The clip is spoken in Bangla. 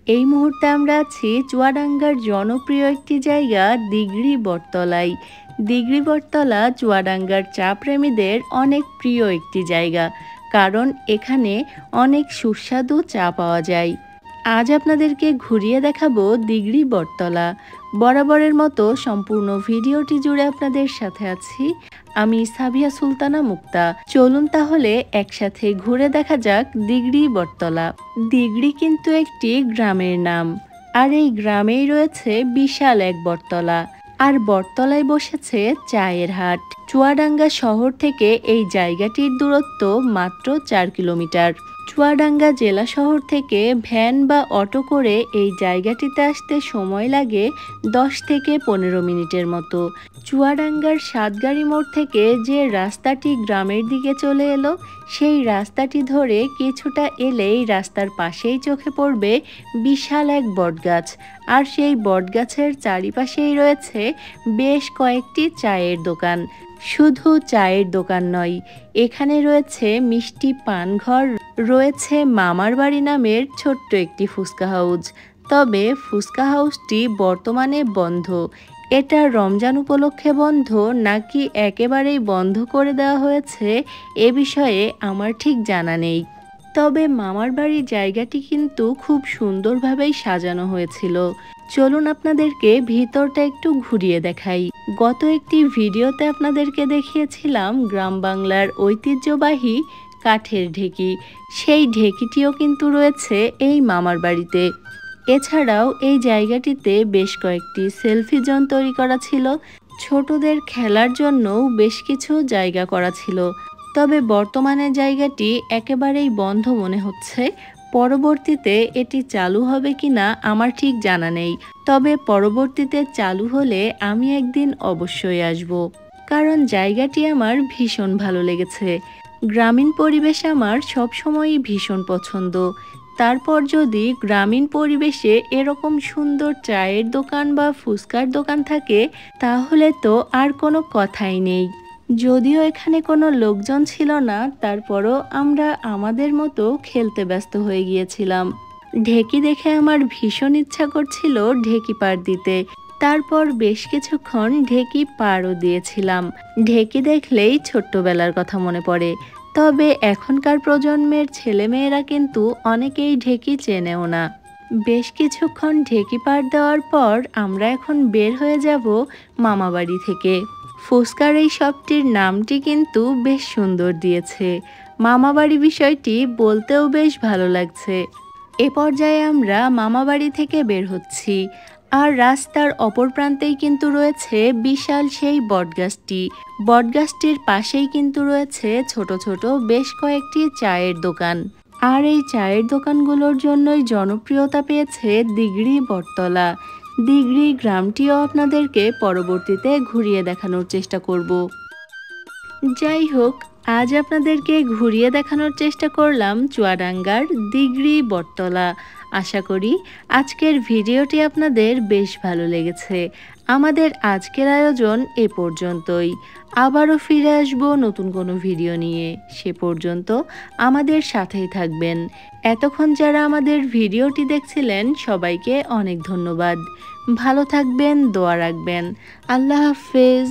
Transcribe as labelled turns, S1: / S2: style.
S1: এই মুহূর্তে আমরা আছি চুয়াডাঙ্গার জনপ্রিয় একটি জায়গা দিঘড়ি বটতলায়। দিঘড়ি বটতলা চুয়াডাঙ্গার চা প্রেমীদের অনেক প্রিয় একটি জায়গা, কারণ এখানে অনেক সুস্বাদু চা পাওয়া যায়। আজ আপনাদেরকে ঘুরিয়ে দেখাবো দিঘড়ি বটতলা। বরাবরের মতো সম্পূর্ণ ভিডিওটি জুড়ে আপনাদের সাথে আছি আমি সাবিয়া সুলতানা মুক্তা। চলুন তাহলে একসাথে ঘুরে দেখা যাক দিঘড়ি বটতলা। দিঘড়ি কিন্তু একটি গ্রামের নাম, আর এই গ্রামেই রয়েছে বিশাল এক বটতলা। আর বটতলায় বসেছে চায়ের হাট। চুয়াডাঙ্গা শহর থেকে এই জায়গাটির দূরত্ব মাত্র 4 কিলোমিটার। চুয়াডাঙ্গা জেলা শহর থেকে ভ্যান বা অটো করে এই জায়গাটিতে আসতে সময় লাগে 10 থেকে 15 মিনিটের মতো। চুয়াডাঙ্গার সাতগাড়ি মোড় থেকে যে রাস্তাটি গ্রামের দিকে চলে এলো, সেই রাস্তাটি ধরে কিছুটা এলেই রাস্তার পাশেই চোখে পড়বে বিশাল এক বটগাছ। আর সেই বটগাছের চারিপাশেই রয়েছে বেশ কয়েকটি চায়ের দোকান। শুধু চায়ের দোকান নয়, এখানে রয়েছে মিষ্টি পানঘর, রয়েছে মামার বাড়ি নামের ছোট্ট একটি ফুচকা হাউস। তবে ফুচকা হাউসটি বর্তমানে বন্ধ। এটা রমজান উপলক্ষে বন্ধ নাকি একেবারেই বন্ধ করে দেওয়া হয়েছে এ বিষয়ে আমার ঠিক জানা নেই। তবে মামার বাড়ির জায়গাটি কিন্তু খুব সুন্দরভাবেই সাজানো হয়েছিল। চলুন আপনাদেরকে ভিতরটা একটু ঘুরিয়ে দেখাই। গত একটি ভিডিওতে আপনাদেরকে দেখিয়েছিলাম গ্রাম বাংলার ঐতিহ্যবাহী কাঠের ঢেকি। সেই ঢেকিটিও কিন্তু রয়েছে এই মামার বাড়িতে। এছাড়াও এই জায়গাটিতে বেশ কয়েকটি সেলফি জোন তৈরি করা ছিল। ছোটদের খেলার জন্যও বেশ কিছু জায়গা করা ছিল। তবে বর্তমানে জায়গাটি একেবারেই বন্ধ মনে হচ্ছে। পরবর্তীতে এটি চালু হবে কিনা আমার ঠিক জানা নেই। তবে পরবর্তীতে চালু হলে আমি একদিন অবশ্যই আসব, কারণ জায়গাটি আমার ভীষণ ভালো লেগেছে। গ্রামীণ পরিবেশ আমার সবসময়ই ভীষণ পছন্দ। তারপর যদি গ্রামীণ পরিবেশে এরকম সুন্দর চায়ের দোকান বা ফুচকার দোকান থাকে, তাহলে তো আর কোনো কথাই নেই। যদিও এখানে কোনো লোকজন ছিল না, তারপরও আমরা আমাদের মতো খেলতে ব্যস্ত হয়ে গিয়েছিলাম। ঢেকি দেখে আমার ভীষণ ইচ্ছা করছিল ঢেকি পাড় দিতে। তারপর বেশ কিছুক্ষণ ঢেকি পাড়ও দিয়েছিলাম। ঢেকি দেখলেই ছোট্টবেলার কথা মনে পড়ে। তবে এখনকার প্রজন্মের ছেলেমেয়েরা কিন্তু অনেকেই ঢেকি চেনেও না। বেশ কিছুক্ষণ ঢেকি পাড় দেওয়ার পর আমরা এখন বের হয়ে যাব মামাবাড়ি থেকে। ফুচকার এই শপটির নামটি কিন্তু বেশ সুন্দর দিয়েছে। মামাবাড়ি বিষয়টি বলতেও বেশ ভালো লাগছে। এ পর্যায়ে আমরা মামাবাড়ি থেকে বের হচ্ছি। আর রাস্তার অপর প্রান্তেই কিন্তু রয়েছে বিশাল সেই বটগাছটি। বটগাছটির পাশেই কিন্তু রয়েছে ছোট ছোট বেশ কয়েকটি চায়ের দোকান। আর এই চায়ের দোকানগুলোর জন্যই জনপ্রিয়তা পেয়েছে দিঘড়ি বটতলা। দিঘড়ি গ্রামটিও আপনাদেরকে পরবর্তীতে ঘুরিয়ে দেখানোর চেষ্টা করব। যাই হোক, আজ আপনাদেরকে ঘুরিয়ে দেখানোর চেষ্টা করলাম চুয়াডাঙ্গার দিঘড়ি বটতলা। আশা করি আজকের ভিডিওটি আপনাদের বেশ ভালো লেগেছে। আমাদের আজকের আয়োজন এ পর্যন্তই। আবারও ফিরে আসব নতুন কোনো ভিডিও নিয়ে। সে পর্যন্ত আমাদের সাথেই থাকবেন। এতক্ষণ যারা আমাদের ভিডিওটি দেখছিলেন সবাইকে অনেক ধন্যবাদ। ভালো থাকবেন, দোয়া রাখবেন। আল্লাহ হাফেজ।